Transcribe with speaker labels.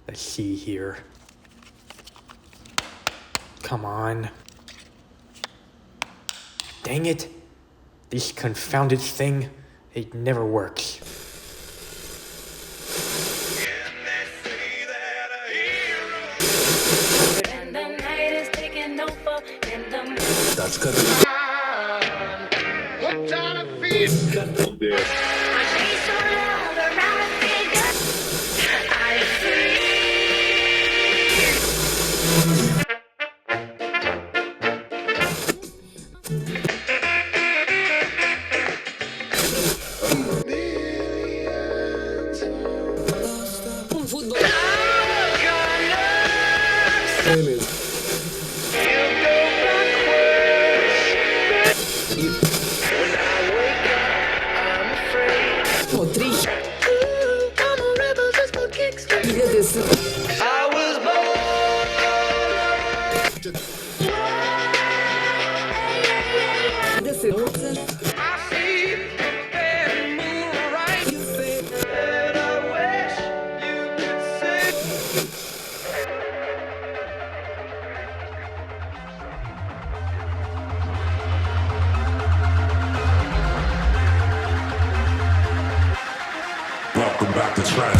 Speaker 1: Let's see here. Come on. Dang it. This confounded thing, it never works.
Speaker 2: And the night is taking over, and the
Speaker 3: That's good. What kind of feet?
Speaker 2: she's so loud around the figure. I see. I'm a rebel just for kicks. I was born. I see and move right. You say that I wish you could see.
Speaker 3: Welcome back to Trap.